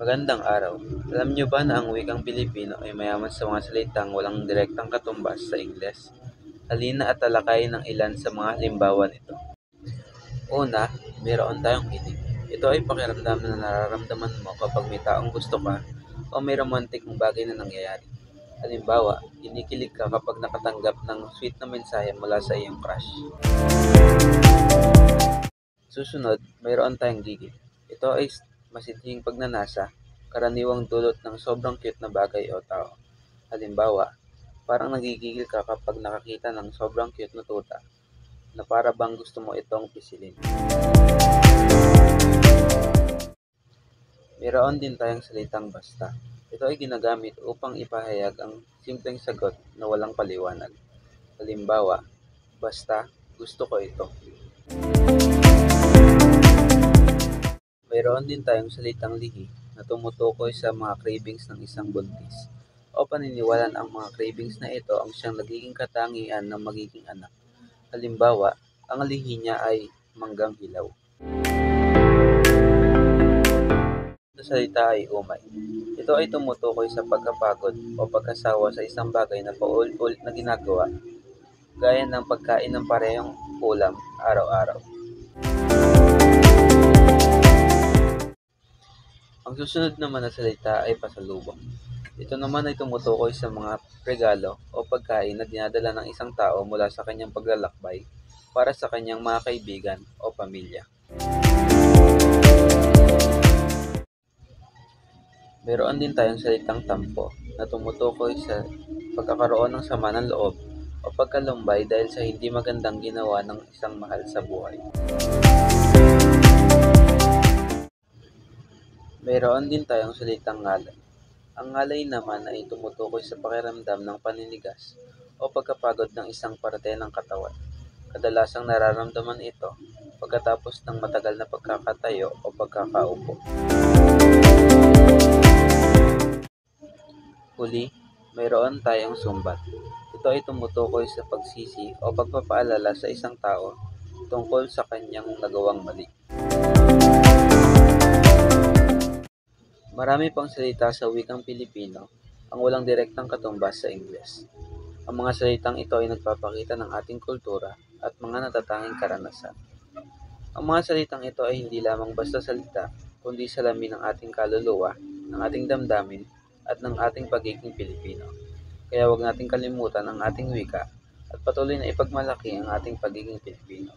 Magandang araw. Alam niyo ba na ang wikang Pilipino ay mayaman sa mga salitang walang direktang katumbas sa Ingles? Halina at talakayin ng ilan sa mga halimbawa nito. Una, mayroon tayong hilig. Ito ay pakiramdam na nararamdaman mo kapag may taong gusto ka o may romantikong bagay na nangyayari. Halimbawa, kinikilig ka kapag nakatanggap ng sweet na mensahe mula sa iyong crush. Susunod, mayroon tayong gigil. Ito ay masidhing pagnanasa, karaniwang dulot ng sobrang cute na bagay o tao. Halimbawa, parang nagigigil ka kapag nakakita ng sobrang cute na tuta na para bang gusto mo itong pisilin. Mayroon din tayong salitang basta. Ito ay ginagamit upang ipahayag ang simpleng sagot na walang paliwanag. Halimbawa, basta gusto ko ito. Mayroon din tayong salitang lihi na tumutukoy sa mga cravings ng isang buntis o paniniwalaan ang mga cravings na ito ang siyang nagiging katangian ng magiging anak. Halimbawa, ang lihi niya ay manggang hilaw. Ito salita ay umay. Ito ay tumutukoy sa pagkapagod o pagkasawa sa isang bagay na paulit-ulit na ginagawa, gaya ng pagkain ng parehong ulam araw-araw. Ang susunod naman na salita ay pasalubong. Ito naman ay tumutukoy sa mga regalo o pagkain na dinadala ng isang tao mula sa kanyang paglalakbay para sa kanyang mga kaibigan o pamilya. Mayroon din tayong salitang tampo na tumutukoy sa pagkakaroon ng sama ng loob o pagkalumbay dahil sa hindi magandang ginawa ng isang mahal sa buhay. Mayroon din tayong salitang ngalay. Ang ngalay naman ay tumutukoy sa pakiramdam ng paninigas o pagkapagod ng isang parte ng katawan. Kadalasang nararamdaman ito pagkatapos ng matagal na pagkakatayo o pagkakaupo. Huli, mayroon tayong sumbat. Ito ay tumutukoy sa pagsisi o pagpapaalala sa isang tao tungkol sa kanyang nagawang mali. Marami pang salita sa wikang Pilipino ang walang direktang katumbas sa Ingles. Ang mga salitang ito ay nagpapakita ng ating kultura at mga natatanging karanasan. Ang mga salitang ito ay hindi lamang basta salita, kundi salamin ng ating kaluluwa, ng ating damdamin, at ng ating pagiging Pilipino. Kaya huwag nating kalimutan ang ating wika at patuloy na ipagmalaki ang ating pagiging Pilipino.